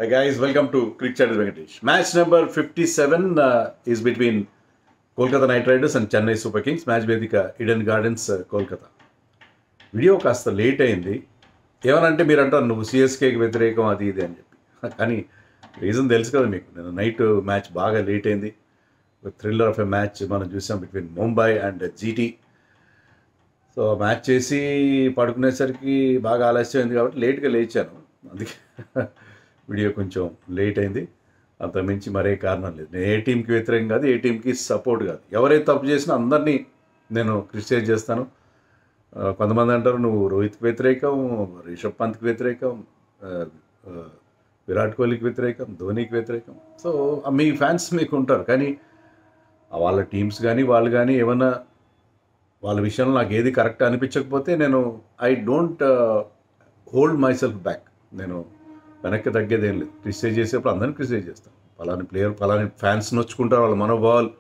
Hi guys, welcome to Cricket Chat with Venkatesh. Match number 57 is between Kolkata Knight Riders and Chennai Super Kings. Match Vedika Eden Gardens, Kolkata. Video కాస్త late అయింది. ఏమనంటే మీరు అంటారు నువ్వు సిఎస్కేకి వ్యతిరేకం అది ఇది అని చెప్పి, కానీ రీజన్ తెలుసు కదా మీకు. నేను నైట్ మ్యాచ్ బాగా లేట్ అయింది. థ్రిల్లర్ ఆఫ్ ఎ మ్యాచ్ మనం చూసాం between Mumbai and GT. So match చేసి పడుకునేసరికి బాగా ఆలస్యం అయింది కాబట్టి లేట్గా లేచాను. అందుకే వీడియో కొంచెం లేట్ అయింది. అంతకుమించి మరే కారణం లేదు. నేను ఏ టీంకి వ్యతిరేకం కాదు, ఏ టీంకి సపోర్ట్ కాదు. ఎవరైతే తప్పు చేసినా అందరినీ నేను క్రిటిసైజ్ చేస్తాను. కొంతమంది అంటారు నువ్వు రోహిత్కి వ్యతిరేకం, రిషబ్ పంత్కి వ్యతిరేకం, విరాట్ కోహ్లీకి వ్యతిరేకం, ధోనీకి వ్యతిరేకం. సో మీ ఫ్యాన్స్ మీకు ఉంటారు, కానీ వాళ్ళ టీమ్స్ కానీ వాళ్ళు కానీ ఏమన్నా వాళ్ళ విషయంలో నాకు ఏది కరెక్ట్ అనిపించకపోతే నేను I don't hold my self back. నేను వెనక్కి తగ్గేది ఏం లేదు. క్రిటిసైజ్ చేసేప్పుడు అందరినీ క్రిటిసైజ్ చేస్తాను. పలాని ప్లేయర్ పలాని ఫ్యాన్స్ నొచ్చుకుంటారు, వాళ్ళ మనోభావాలు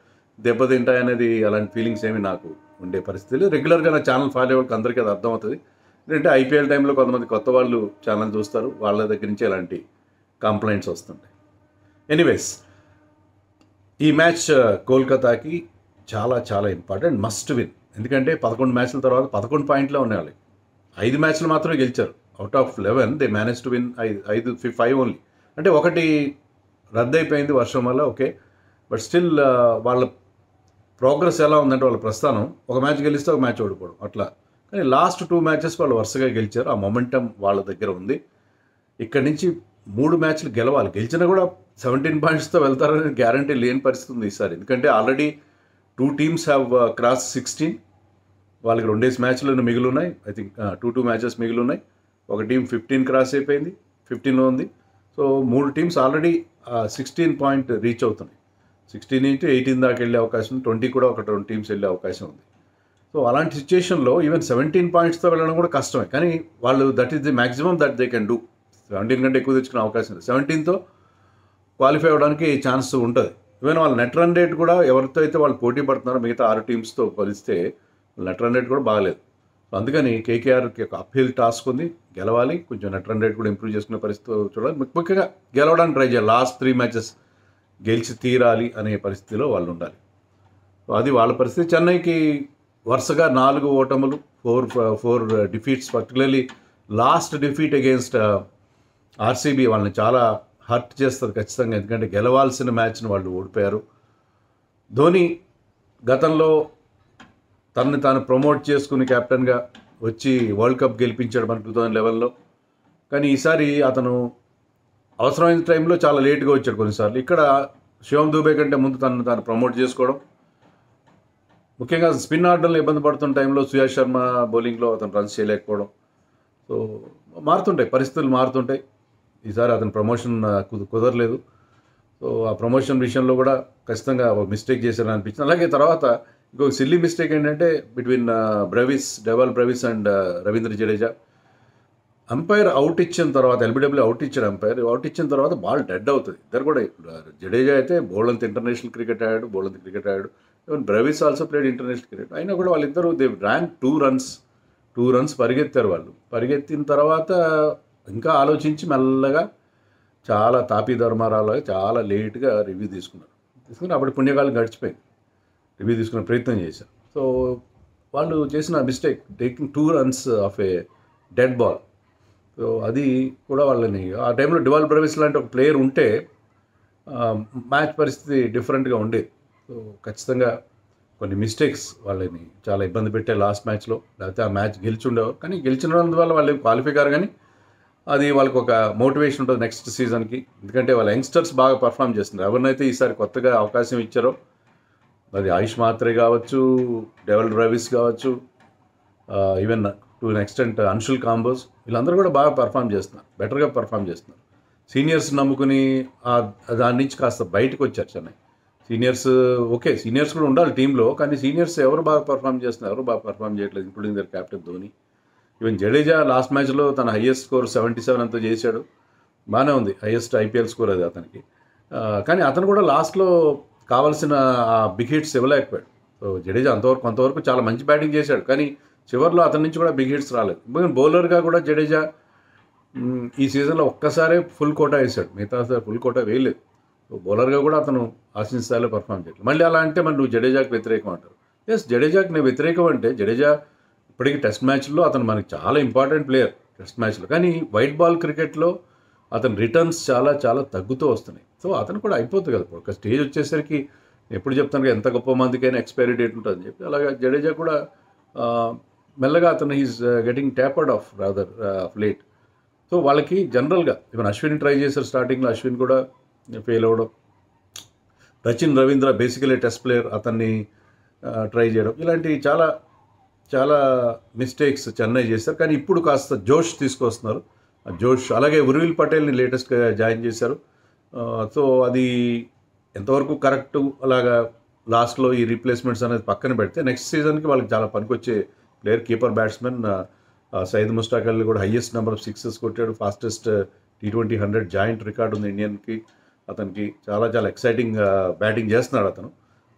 దెబ్బతింటాయి అనేది అలాంటి ఫీలింగ్స్ ఏమి నాకు ఉండే పరిస్థితి లేదు. రెగ్యులర్గా నా ఛానల్ ఫాలో అయ్యే వాళ్ళకి అందరికీ అది అర్థమవుతుంది. ఎందుకంటే ఐపీఎల్ టైంలో కొంతమంది కొత్త వాళ్ళు ఛానల్ చూస్తారు, వాళ్ళ దగ్గర నుంచి ఎలాంటి కంప్లైంట్స్ వస్తుంటాయి. ఎనీవేస్, ఈ మ్యాచ్ కోల్కతాకి చాలా చాలా ఇంపార్టెంట్, మస్ట్ విన్. ఎందుకంటే 11 మ్యాచ్ల తర్వాత 11 పాయింట్లే ఉన్నాయి వాళ్ళకి. 5 మ్యాచ్లు మాత్రమే గెలిచారు. Out of 11 they manage to win 5 only. అంటే ఒకటి రద్దయిపోయింది వర్షం వల్ల, ఓకే. బట్ స్టిల్ వాళ్ళ ప్రోగ్రెస్ ఎలా ఉందంటే వాళ్ళ ప్రస్థానం ఒక మ్యాచ్ గెలిస్తే ఒక మ్యాచ్ ఓడిపోవడం అట్లా. కానీ లాస్ట్ 2 మ్యాచెస్ వాళ్ళు వరుసగా గెలిచారు. ఆ మొమెంటం వాళ్ళ దగ్గర ఉంది. ఇక్కడి నుంచి 3 మ్యాచ్లు గెలవాలి. గెలిచినా కూడా 17 పాయింట్స్తో వెళ్తారని గ్యారంటీ లేని పరిస్థితి ఉంది ఈసారి. ఎందుకంటే ఆల్రెడీ 2 టీమ్స్ హ్యావ్ క్రాస్ 16. వాళ్ళకి 2 మ్యాచ్లు మిగిలి ఉన్నాయి. ఐ థింక్ 2 మ్యాచెస్ మిగిలి ఉన్నాయి. ఒక టీం 15 క్రాస్ అయిపోయింది, 15లో ఉంది. So 3 teams already 16 point reach అవుతున్నాయి. 16 నుంచి 18 దాకా వెళ్ళే అవకాశం ఉంది. 20 కూడా ఒక 2 టీమ్స్ వెళ్ళే అవకాశం ఉంది. సో అలాంటి సిచ్యుయేషన్లో ఈవెన్ 17 పాయింట్స్తో వెళ్ళడం కూడా కష్టమే. కానీ వాళ్ళు that is the maximum that they can do. 17 కంటే ఎక్కువ తెచ్చుకునే అవకాశం లేదు. 17తో క్వాలిఫై అవ్వడానికి ఛాన్స్ ఉంటుంది. ఈవెన్ వాళ్ళ నెట్ రన్ రేట్ కూడా ఎవరితో అయితే వాళ్ళు పోటీ పడుతున్నారో మిగతా 6 టీమ్స్తో పోలిస్తే నెట్ రన్ రేట్ కూడా బాగలేదు. సో అందుకని కేకేఆర్కి ఒక అప్హిల్ టాస్క్ ఉంది, గెలవాలి. కొంచెం నెట్ రన్ రేట్ కూడా ఇంప్రూవ్ చేసుకునే పరిస్థితి చూడాలి. ముఖ్యంగా గెలవడానికి ట్రై చేయాలి. లాస్ట్ 3 మ్యాచెస్ గెలిచి తీరాలి అనే పరిస్థితిలో వాళ్ళు ఉండాలి. సో అది వాళ్ళ పరిస్థితి. చెన్నైకి వరుసగా 4 ఓటములు, 4 defeats. Particularly last defeat against RCB వాళ్ళని చాలా హర్ట్ చేస్తుంది ఖచ్చితంగా. ఎందుకంటే గెలవాల్సిన మ్యాచ్ని వాళ్ళు ఓడిపోయారు. ధోని గతంలో తనని తాను ప్రమోట్ చేసుకుని కెప్టెన్గా వచ్చి వరల్డ్ కప్ గెలిపించాడు మన 2011లో. కానీ ఈసారి అతను అవసరమైన టైంలో చాలా లేట్గా వచ్చాడు కొన్నిసార్లు. ఇక్కడ శివం దూబే కంటే ముందు తనను తాను ప్రమోట్ చేసుకోవడం, ముఖ్యంగా స్పిన్ ఆర్డర్లో ఇబ్బంది పడుతున్న టైంలో సుయాష్ శర్మ బౌలింగ్లో అతను రన్స్ చేయలేకపోవడం. సో మారుతుంటాయి, పరిస్థితులు మారుతుంటాయి. ఈసారి అతను ప్రమోషన్ కుదరలేదు. సో ఆ ప్రమోషన్ విషయంలో కూడా ఖచ్చితంగా ఒక మిస్టేక్ చేశారని అనిపించింది. అలాగే తర్వాత ఇంకొక సిల్లీ మిస్టేక్ ఏంటంటే between devil Brevis and Ravindra Jadeja. Umpire out ఇచ్చిన తర్వాత, ఎల్బిడబ్ల్యూ అవుట్ ఇచ్చాడు అంపైర్. అవుట్ ఇచ్చిన తర్వాత బాల్ డెడ్ అవుతుంది. ఇద్దరు కూడా, జడేజా అయితే బోల్డంత ఇంటర్నేషనల్ క్రికెట్ ఆడాడు, బోల్డంత క్రికెట్ ఆడాడు. Even Brevis also played international cricket. అయినా కూడా వాళ్ళిద్దరూ దే ర్యాంక్ 2 రన్స్ పరిగెత్తారు వాళ్ళు. పరిగెత్తిన తర్వాత ఇంకా ఆలోచించి మెల్లగా చాలా తాపీ ధర్మారాలు చాలా లేట్గా రివ్యూ తీసుకుని అప్పుడు పుణ్యకాలం గడిచిపోయింది. రివ్యూ తీసుకునే ప్రయత్నం చేశారు. సో వాళ్ళు చేసిన mistake taking 2 runs of A dead ball. So అది కూడా వాళ్ళని ఆ టైంలో డెవల్ బ్రెవిస్ లాంటి ఒక ప్లేయర్ ఉంటే మ్యాచ్ పరిస్థితి డిఫరెంట్గా ఉండేది. సో ఖచ్చితంగా కొన్ని మిస్టేక్స్ వాళ్ళని చాలా ఇబ్బంది పెట్టే లాస్ట్ మ్యాచ్లో. లేకపోతే ఆ మ్యాచ్ గెలిచి ఉండేవారు. కానీ గెలిచినందువల్ల వాళ్ళు క్వాలిఫై కారు, కానీ అది వాళ్ళకి ఒక మోటివేషన్ ఉంటుంది నెక్స్ట్ సీజన్కి. ఎందుకంటే వాళ్ళ యంగ్స్టర్స్ బాగా పర్ఫామ్ చేస్తున్నారు. ఎవరినైతే ఈసారి కొత్తగా అవకాశం ఇచ్చారో, అది ఆయుష్ మాత్రే కావచ్చు, డెవల్ బ్రెవిస్ కావచ్చు, even to an extent Anshul combos, వీళ్ళందరూ కూడా బాగా పర్ఫామ్ చేస్తున్నారు, బెటర్గా పర్ఫామ్ చేస్తున్నారు. సీనియర్స్ నమ్ముకుని దాని నుంచి కాస్త బయటకు వచ్చారు చెన్నై. సీనియర్స్ ఓకే, సీనియర్స్ కూడా ఉండాలి టీంలో, కానీ సీనియర్స్ ఎవరు బాగా పర్ఫామ్ చేస్తున్నారు, ఎవరు బాగా పర్ఫామ్ చేయట్లేదు, including their captain Dhoni. Even Jadeja last మ్యాచ్లో తన హైయెస్ట్ స్కోర్ 77 అంతా చేశాడు, బాగానే ఉంది, హైయెస్ట్ ఐపీఎల్ స్కోర్ అది అతనికి. కానీ అతను కూడా లాస్ట్లో కావాల్సిన బిగ్ హిట్స్ ఇవ్వలేకపోయాడు. సో జడేజా కొంతవరకు చాలా మంచి బ్యాటింగ్ చేశాడు, కానీ చివరిలో అతని నుంచి కూడా బిగ్ హిట్స్ రాలేదు. బౌలర్గా కూడా జడేజా ఈ సీజన్లో ఒక్కసారే ఫుల్ కోటా వేసాడు, మిగతా ఫుల్ కోటా వేయలేదు. సో బౌలర్గా కూడా అతను ఆశించిన స్థాయిలో పర్ఫామ్ చేయలేదు. మళ్ళీ అలా అంటే మరి నువ్వు జడేజాకి వ్యతిరేకం అంటారు. ఎస్, జడేజాకి నేను వ్యతిరేకం అంటే జడేజా ఇప్పటికీ టెస్ట్ మ్యాచ్లో అతను మనకి చాలా ఇంపార్టెంట్ ప్లేయర్ టెస్ట్ మ్యాచ్లో, కానీ వైట్ బాల్ క్రికెట్లో అతని రిటర్న్స్ చాలా చాలా తగ్గుతూ వస్తున్నాయి. సో అతను కూడా అయిపోతుంది కదా, ఒక స్టేజ్ వచ్చేసరికి ఎప్పుడు చెప్తాను కదా, ఎంత గొప్ప మందికైనా ఎక్స్పైరీ డేట్ ఉంటుందని చెప్పి, అలాగే జడేజా కూడా మెల్లగా అతను is getting tapered of rather of late. So వాళ్ళకి జనరల్గా ఈవెన్ అశ్విన్ ట్రై చేశారు స్టార్టింగ్లో, అశ్విన్ కూడా ఫెయిల్ అవ్వడం. Sachin Ravindra basically test player, అతన్ని ట్రై చేయడం, ఇలాంటి చాలా చాలా మిస్టేక్స్ చెన్నై చేశారు. కానీ ఇప్పుడు కాస్త జోష్ తీసుకొస్తున్నారు. జోష్ అలాగే ఉర్విల్ పటేల్ని లేటెస్ట్గా జాయిన్ చేశారు. సో అది ఎంతవరకు కరెక్టు, అలాగా లాస్ట్లో ఈ రీప్లేస్మెంట్స్ అనేది పక్కన పెడితే నెక్స్ట్ సీజన్కి వాళ్ళకి చాలా పనికొచ్చే player. Keeper batsman Syed Mushtaq Ali కూడా హైయెస్ట్ నెంబర్ ఆఫ్ సిక్సెస్ కొట్టాడు. ఫాస్టెస్ట్ T20 100 జాయింట్ రికార్డు ఉంది ఇండియన్కి. అతనికి చాలా చాలా ఎక్సైటింగ్ బ్యాటింగ్ చేస్తున్నాడు అతను.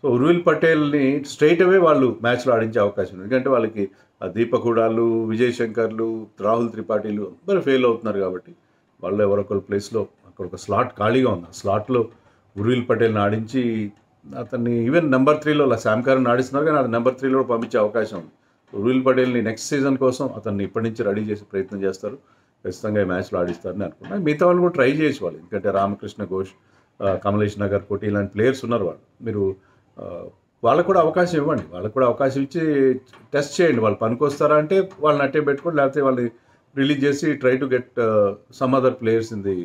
సో ఉర్విల్ పటేల్ని స్ట్రైట్ అవే వాళ్ళు మ్యాచ్లో ఆడించే అవకాశం ఉంది. ఎందుకంటే వాళ్ళకి దీపక్ హుడాలు, విజయ్ శంకర్లు, రాహుల్ త్రిపాఠీలు అందరూ ఫెయిల్ అవుతున్నారు కాబట్టి వాళ్ళు ఎవరొకరు ప్లేస్లో అక్కడ ఒక స్లాట్ ఖాళీగా ఉంది. ఆ స్లాట్లో ఉర్విల్ పటేల్ని ఆడించి అతన్ని ఈవెన్ నెంబర్ 3లో శామ్ కరన్ ఆడిస్తున్నారు, కానీ అది నెంబర్ 3లో పంపించే అవకాశం ఉంది. ఉర్విల్ పటేల్ని నెక్స్ట్ సీజన్ కోసం అతన్ని ఇప్పటి నుంచి రెడీ చేసి ప్రయత్నం చేస్తారు. ఖచ్చితంగా ఈ మ్యాచ్లో ఆడిస్తారని అనుకుంటున్నాను. మిగతా వాళ్ళు కూడా ట్రై చేయొచ్చు వాళ్ళు, ఎందుకంటే రామకృష్ణ ఘోష్, కమలేష్ నగర్, కోటి ఇలాంటి ప్లేయర్స్ ఉన్నారు వాళ్ళు. మీరు వాళ్ళకు కూడా అవకాశం ఇవ్వండి, వాళ్ళకు కూడా అవకాశం ఇచ్చి టెస్ట్ చేయండి. వాళ్ళు పనికొస్తారా అంటే వాళ్ళని అట్టే పెట్టుకోండి, లేకపోతే వాళ్ళని రిలీజ్ చేసి try to get some other players in the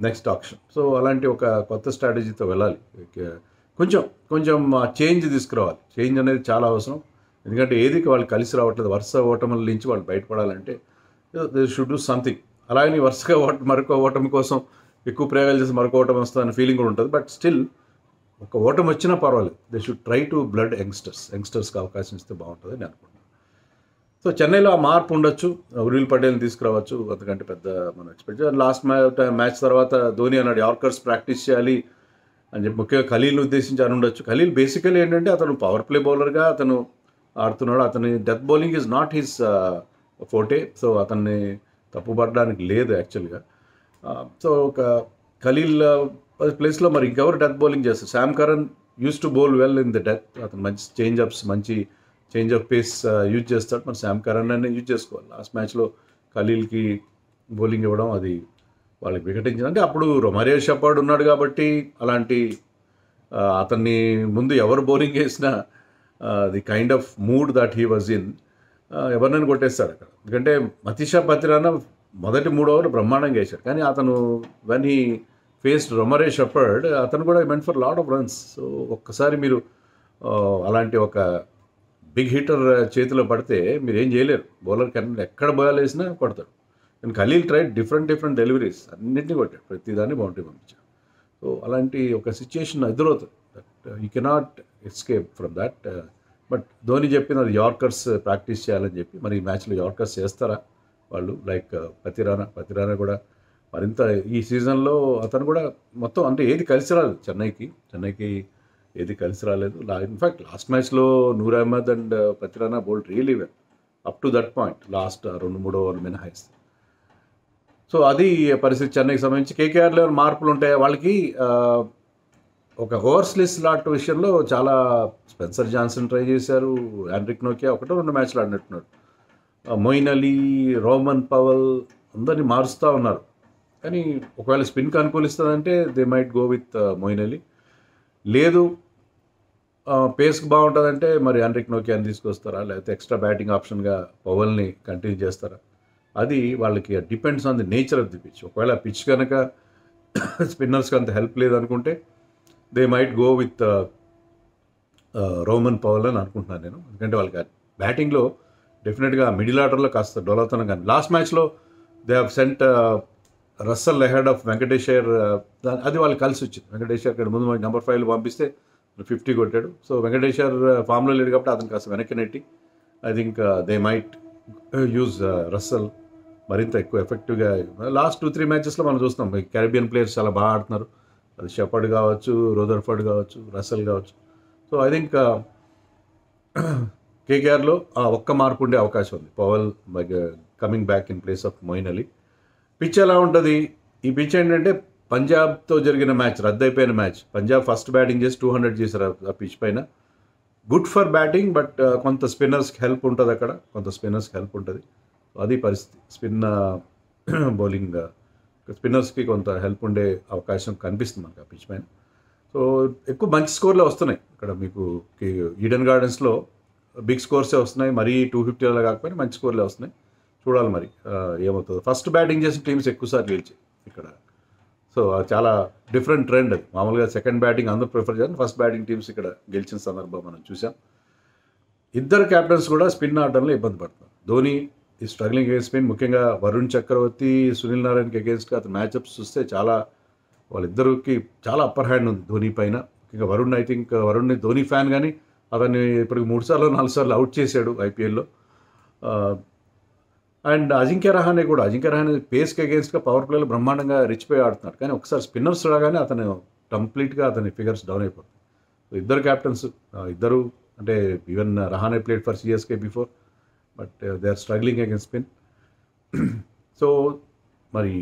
next option. So అలాంటి ఒక కొత్త స్ట్రాటజీతో వెళ్ళాలి. కొంచెం కొంచెం చేంజ్ తీసుకురావాలి. చేంజ్ అనేది చాలా అవసరం, ఎందుకంటే ఏదికి వాళ్ళు కలిసి రావట్లేదు. వరుస ఓటముల నుంచి వాళ్ళు బయటపడాలంటే దే షుడ్ డూ సంథింగ్. అలాగే వరుసగా మరొక ఓటమి కోసం ఎక్కువ ప్రయోగాలు చేసి మరొక ఓటమి వస్తుందన్న ఫీలింగ్ కూడా ఉంటుంది. బట్ స్టిల్ ఒక ఓటమి వచ్చినా పర్వాలేదు, they should try to blood యంగ్స్టర్స్కి అవకాశం ఇస్తే బాగుంటుంది అని అనుకుంటున్నాను. సో చెన్నైలో ఆ మార్పు ఉండొచ్చు, ఉర్విల్ పటేల్ని తీసుకురావచ్చు, అంతకంటే పెద్ద మనం ఎక్స్పెక్ట్ చేయాలి. లాస్ట్ మ్యాచ్ తర్వాత ధోని అన్నాడు యార్కర్స్ ప్రాక్టీస్ చేయాలి అని చెప్పి, ముఖ్యంగా ఖలీల్ని ఉద్దేశించి అని ఉండొచ్చు. ఖలీల్ బేసికలీ ఏంటంటే అతను పవర్ ప్లే బౌలర్గా అతను ఆడుతున్నాడు. అతని death bowling is not his forte. So అతన్ని తప్పుపడడానికి లేదు యాక్చువల్గా. సో ఒక ఖలీల్ ప్లేస్లో మరి ఇంకెవరు డెత్ బౌలింగ్ చేస్తారు? Sam Curran used to bowl well in the death. అతను మంచి చేంజ్ ఆఫ్ పేస్ యూజ్ చేస్తాడు. మరి శామ్ కరన్ అనే యూజ్ చేసుకోవాలి. లాస్ట్ మ్యాచ్లో ఖలీల్కి బౌలింగ్ ఇవ్వడం అది వాళ్ళకి వికటించింది. అంటే అప్పుడు రొమారియో షెపర్డ్ ఉన్నాడు కాబట్టి అలాంటి అతన్ని ముందు ఎవరు బౌలింగ్ వేసినా the kind of mood that he was in, ఎవరినైనా కొట్టేస్తాడు అక్కడ. ఎందుకంటే మతీషా పతిరానా మొదటి 3 ఓవర్లు బ్రహ్మాండంగా వేశాడు, కానీ అతను when he faced Romario shepherd అతను కూడా meant for lot of runs. So ఒక్కసారి మీరు అలాంటి ఒక బిగ్ హిట్టర్ చేతిలో పడితే మీరు ఏం చేయలేరు. బౌలర్ ఎక్కడ బాల్ వేసినా కొడతాడు. కానీ ఖలీల్ ట్రైడ్ డిఫరెంట్ డెలివరీస్, అన్నింటినీ కొట్టాడు, ప్రతిదాన్ని బౌండరీ పంపించాడు. సో అలాంటి ఒక సిచ్యుయేషన్ ఎదురవుతుంది. That you cannot escape from that. But Dhoni చెప్పినది యార్కర్స్ ప్రాక్టీస్ చేయాలని చెప్పి, మరి ఈ మ్యాచ్లో యార్కర్స్ చేస్తారా వాళ్ళు? లైక్ పతిరానా కూడా మరింత ఈ సీజన్లో అతను కూడా మొత్తం అంటే ఏది కలిసి రాలేదు చెన్నైకి ఏది కలిసి రాలేదు. ఇన్ఫ్యాక్ట్ లాస్ట్ మ్యాచ్లో Noor Ahmad and Pathirana bowled really well up to that point, last 2-3 ఓవర్లు మినహాయిస్తే. సో అది పరిస్థితి చెన్నైకి సంబంధించి. కేకేఆర్లో మార్పులు ఉంటాయి వాళ్ళకి. ఒక ఓవర్స్లెస్ స్లాట్ విషయంలో చాలా స్పెన్సర్ జాన్సన్ ట్రై చేశారు, ఆండ్రిక్ నోకియా 1-2 మ్యాచ్లు ఆడినట్టున్నాడు, మొయిన్ అలీ, రోమన్ పవల్ అందరినీ మారుస్తూ ఉన్నారు. కానీ ఒకవేళ స్పిన్కి అనుకూలిస్తుందంటే they might go with Moeen Ali. లేదు పేస్కి బాగుంటుందంటే మరి ఆండ్రిక్ నోకియాని తీసుకొస్తారా, లేకపోతే ఎక్స్ట్రా బ్యాటింగ్ ఆప్షన్గా పవల్ని కంటిన్యూ చేస్తారా? అది వాళ్ళకి depends on the nature of the pitch. ఒకవేళ పిచ్ కనుక స్పిన్నర్స్కి అంత హెల్ప్ లేదనుకుంటే they might go with Rovman Powell అని అనుకుంటున్నాను నేను. ఎందుకంటే వాళ్ళకి బ్యాటింగ్లో డెఫినెట్గా మిడిల్ ఆర్డర్లో కాస్త డొలతనం. కానీ లాస్ట్ మ్యాచ్లో they have sent Russell ahead of Venkateshwar, అది వాళ్ళకి కలిసి వచ్చింది. వెంకటేశ్వర్ ఇక్కడ ముందు నెంబర్ 5 పంపిస్తే 50 కొట్టాడు. సో వెంకటేశ్వర్ ఫామ్లో లేడు కాబట్టి అతను కాస్త వెనక్కి నెట్టి I think they might use Russell మరింత ఎక్కువ ఎఫెక్టివ్గా. లాస్ట్ 2-3 మ్యాచెస్లో మనం చూస్తున్నాం క్యారిబియన్ ప్లేయర్స్ చాలా బాగా ఆడుతున్నారు. అది షెపర్డ్ కావచ్చు, రూదర్ఫర్డ్ కావచ్చు, రస్సల్ కావచ్చు. సో ఐ థింక్ కేకేఆర్లో ఒక్క మార్పు ఉండే అవకాశం ఉంది, Powell coming back in place of Moeen Ali. Pitch ఎలా ఉంటుంది? ఈ పిచ్ ఏంటంటే పంజాబ్తో జరిగిన మ్యాచ్, రద్దయిపోయిన మ్యాచ్. పంజాబ్ ఫస్ట్ బ్యాటింగ్ చేసి 200 చేశారు ఆ పిచ్ పైన. గుడ్ ఫర్ బ్యాటింగ్, బట్ కొంత స్పిన్నర్స్కి హెల్ప్ ఉంటుంది అక్కడ, కొంత స్పిన్నర్స్కి హెల్ప్ ఉంటుంది. అది పరిస్థితి. స్పిన్ బౌలింగ్ స్పిన్నర్స్కి కొంత హెల్ప్ ఉండే అవకాశం కనిపిస్తుంది మనకి ఆ పిచ్ పైన. సో ఎక్కువ మంచి స్కోర్లే వస్తున్నాయి ఇక్కడ మీకు. ఈడెన్ గార్డెన్స్లో బిగ్ స్కోర్సే వస్తున్నాయి, మరీ 250 అలా కాకపోయినా మంచి స్కోర్లే వస్తున్నాయి. చూడాలి మరి ఏమవుతుందో. ఫస్ట్ బ్యాటింగ్ చేసిన టీమ్స్ ఎక్కువసార్లు గెలిచాయి ఇక్కడ. సో చాలా డిఫరెంట్ ట్రెండ్ అది. మామూలుగా సెకండ్ బ్యాటింగ్ అందరూ ప్రిఫర్ చేయాలి, ఫస్ట్ బ్యాటింగ్ టీమ్స్ ఇక్కడ గెలిచిన సందర్భం మనం చూసాం. ఇద్దరు క్యాప్టెన్స్ కూడా స్పిన్ ఆడడంలో ఇబ్బంది పడుతున్నారు. ధోని ఈ స్ట్రగ్లింగ్ అగేన్స్ట్ స్పిన్, ముఖ్యంగా వరుణ్ చక్రవర్తి, సునీల్ నారాయణకి అగేన్స్ట్గా అతను మ్యాచ్అప్స్ చూస్తే చాలా వాళ్ళిద్దరికి చాలా అప్పర్ హ్యాండ్ ఉంది ధోని పైన. ముఖ్యంగా వరుణ్, ఐ థింక్ వరుణ్ని ధోని ఫ్యాన్ కానీ అతన్ని ఇప్పటికి 3 సార్లు 4 సార్లు అవుట్ చేశాడు ఐపీఎల్లో. అండ్ అజింక్య రహానే కూడా, అజింక్య రహానే పేస్కి అగేన్స్ట్గా పవర్ ప్లేలో బ్రహ్మాండంగా రిచ్చిపోయి ఆడుతున్నాడు. కానీ ఒకసారి స్పిన్నర్స్ రాగానే అతను కంప్లీట్గా అతని ఫిగర్స్ డౌన్ అయిపోతుంది. సో ఇద్దరు క్యాప్టెన్స్, ఇద్దరు అంటే even Rahane played for CSK before, but they are struggling against spin. So మరి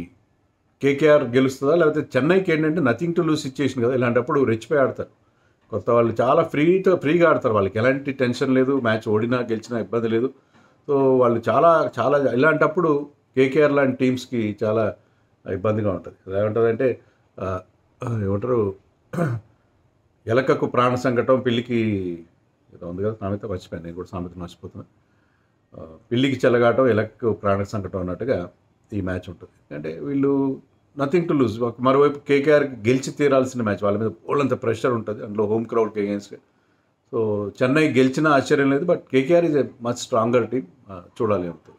కేకేఆర్ గెలుస్తుందా, లేకపోతే చెన్నైకి ఏంటంటే నథింగ్ టు లూజ్ సిచ్యుయేషన్ కదా, ఇలాంటప్పుడు రెచ్చిపోయి ఆడతారు. కొత్త వాళ్ళు చాలా ఫ్రీగా ఆడతారు, వాళ్ళకి ఎలాంటి టెన్షన్ లేదు, మ్యాచ్ ఓడినా గెలిచినా ఇబ్బంది లేదు. సో వాళ్ళు చాలా చాలా ఇలాంటప్పుడు కేకేఆర్ లాంటి టీమ్స్కి చాలా ఇబ్బందిగా ఉంటుంది. ఏమంటుందంటే ఏమంటారు, ఎలకకు ప్రాణ సంకటం, పిల్లికి ఏదో ఉంది కదా సామెత, మర్చిపోయాను నేను కూడా, సామెత మర్చిపోతున్నాను. పిల్లికి చెలగాటం, ఎలకకు ప్రాణ సంకటం అన్నట్టుగా ఈ మ్యాచ్ ఉంటుంది. అంటే వీళ్ళు నథింగ్ టు లూజ్. మరోవైపు కేకేఆర్ గెలిచి తీరాల్సిన మ్యాచ్, వాళ్ళ మీద ఓళ్ళంత ప్రెషర్ ఉంటుంది అందులో, హోమ్ క్రౌడ్కి అగేన్స్ట్గా. సో చెన్నై గెలిచినా ఆశ్చర్యం లేదు, but KKR is a much stronger team. చూడాలి అవుతుంది.